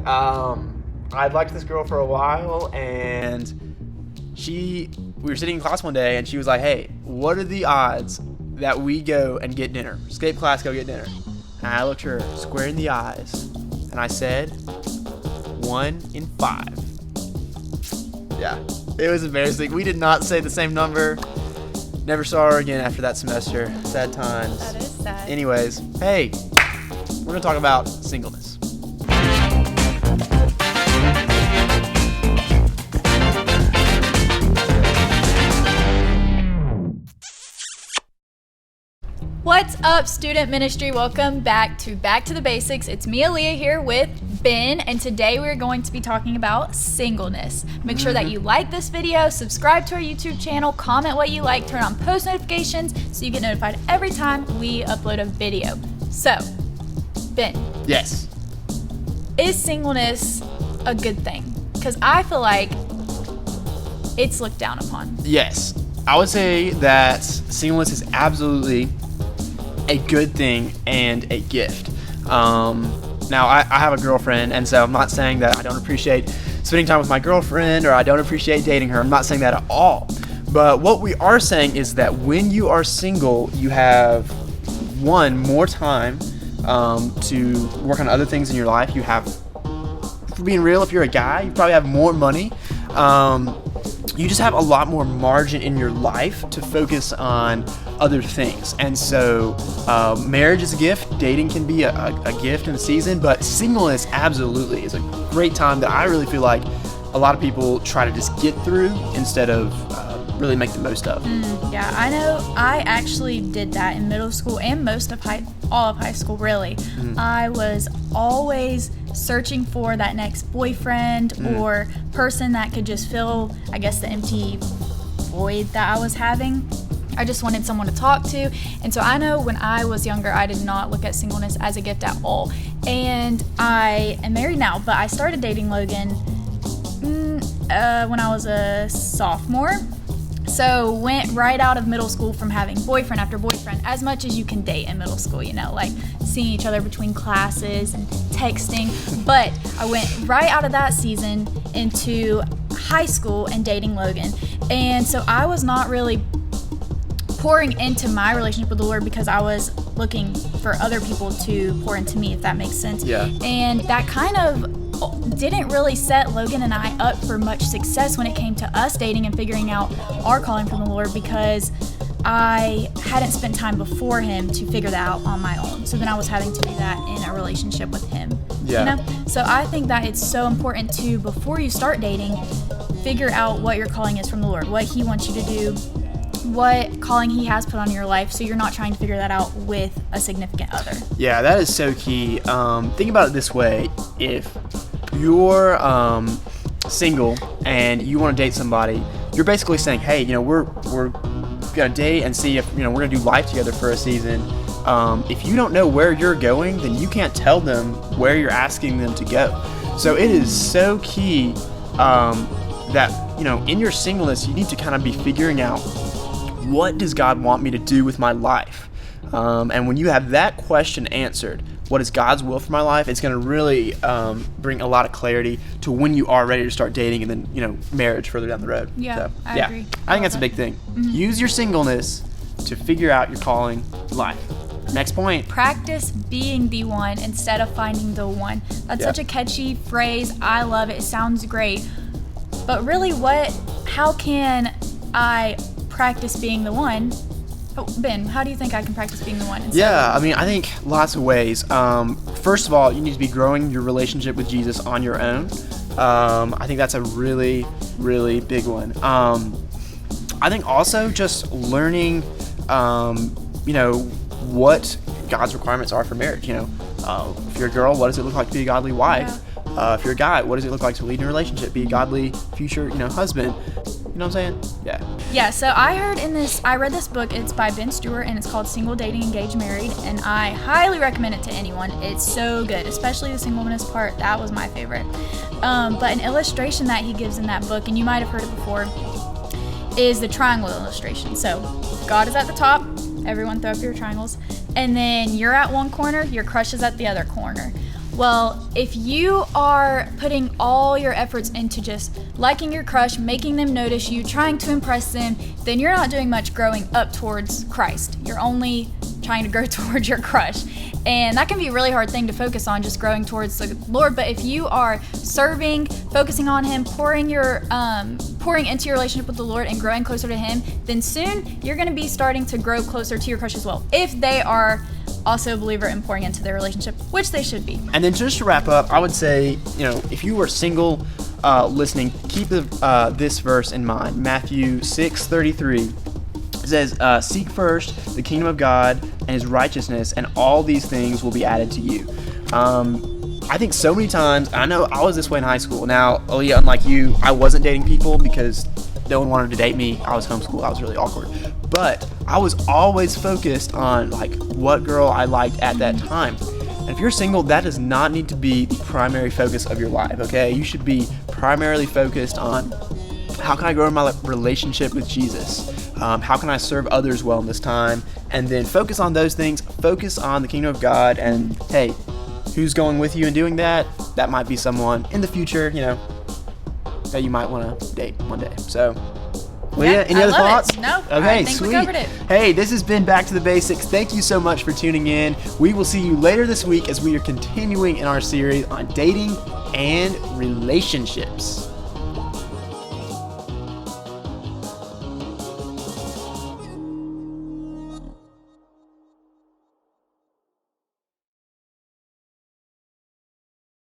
I'd liked this girl for a while, and we were sitting in class one day, and she was like, hey, what are the odds that we go and get dinner? Escape class, go get dinner. And I looked her square in the eyes, and I said, 1 in 5. Yeah, it was embarrassing. We did not say the same number. Never saw her again after that semester. Sad times. That is sad. Anyways, hey, we're going to talk about singleness. What's up, student ministry? Welcome back to the Basics. It's me, Aleah, here with Ben, and today we're going to be talking about singleness. Make sure that you like this video, subscribe to our YouTube channel, comment what you like, turn on post notifications so you get notified every time we upload a video. So, Ben. Yes. Is singleness a good thing? Because I feel like it's looked down upon. Yes. I would say that singleness is absolutely a good thing and a gift. Now, I have a girlfriend, and so I'm not saying that I don't appreciate spending time with my girlfriend or I don't appreciate dating her. I'm not saying that at all. But what we are saying is that when you are single, you have, one, more time to work on other things in your life. You have, for being real, if you're a guy, you probably have more money. You just have a lot more margin in your life to focus on other things. And so marriage is a gift. Dating can be a gift in a season, but singleness absolutely is a great time that I really feel like a lot of people try to just get through instead of really make the most of. Yeah, I know. I actually did that in middle school and all of high school, really. I was always searching for that next boyfriend or person that could just fill, I guess, the empty void that I was having. I just wanted someone to talk to. And so I know when I was younger, I did not look at singleness as a gift at all. And I am married now, but I started dating Logan when I was a sophomore. So went right out of middle school from having boyfriend after boyfriend, as much as you can date in middle school, you know, like seeing each other between classes and texting. But I went right out of that season into high school and dating Logan. And so I was not really pouring into my relationship with the Lord because I was looking for other people to pour into me, if that makes sense. Yeah. And that kind of didn't really set Logan and I up for much success when it came to us dating and figuring out our calling from the Lord, because I hadn't spent time before him to figure that out on my own. So then I was having to do that in a relationship with him. Yeah. You know? So I think that it's so important to, before you start dating, figure out what your calling is from the Lord, what he wants you to do, what calling he has put on your life, so you're not trying to figure that out with a significant other. Yeah, that is so key. Think about it this way. If you're single and you want to date somebody, you're basically saying, hey, you know, we're gonna date and see if, you know, we're gonna do life together for a season. If you don't know where you're going, then you can't tell them where you're asking them to go. So it is so key that, you know, in your singleness, you need to kind of be figuring out, what does God want me to do with my life? And when you have that question answered, what is God's will for my life, it's going to really bring a lot of clarity to when you are ready to start dating and then, you know, marriage further down the road. Yeah, so, I agree. I think that's a big thing. Use your singleness to figure out your calling in life. Next point. Practice being the one instead of finding the one. That's such a catchy phrase. I love it. It sounds great. But really, how can I practice being the one? Ben, how do you think I can practice being the one? Yeah, I mean, I think lots of ways. First of all, you need to be growing your relationship with Jesus on your own. I think that's a really, really big one. I think also just learning, you know, what God's requirements are for marriage. You know, if you're a girl, what does it look like to be a godly wife? If you're a guy, what does it look like to lead in a relationship, be a godly future, you know, husband? You know what I'm saying? Yeah, so I read this book. It's by Ben Stewart, and it's called Single, Dating, Engaged, Married, and I highly recommend it to anyone. It's so good, especially the singleness part. That was my favorite. But an illustration that he gives in that book, and you might have heard it before, is the triangle illustration. So God is at the top. Everyone throw up your triangles. And then you're at one corner, your crush is at the other corner. Well, if you are putting all your efforts into just liking your crush, making them notice you, trying to impress them, then you're not doing much growing up towards Christ. You're only trying to grow towards your crush. And that can be a really hard thing to focus on, just growing towards the Lord. But if you are serving, focusing on Him, pouring into your relationship with the Lord and growing closer to Him, then soon you're going to be starting to grow closer to your crush as well. If they are also a believer and pouring into their relationship, which they should be. And then just to wrap up, I would say, if you are single listening, keep this verse in mind. Matthew 6:33 says, seek first the kingdom of God and His righteousness, and all these things will be added to you. I think so many times, I know I was this way in high school. Now, Aleah, unlike you, I wasn't dating people because no one wanted to date me. I was homeschooled. I was really awkward. But I was always focused on what girl I liked at that time. And if you're single, that does not need to be the primary focus of your life, okay? You should be primarily focused on how can I grow in my relationship with Jesus? How can I serve others well in this time? And then focus on those things. Focus on the kingdom of God. And hey, who's going with you in doing that? That might be someone in the future, that you might want to date one day. So, Leah, any other thoughts? No. Okay, I think sweet. we covered it. Hey, this has been Back to the Basics. Thank you so much for tuning in. We will see you later this week as we are continuing in our series on dating and relationships.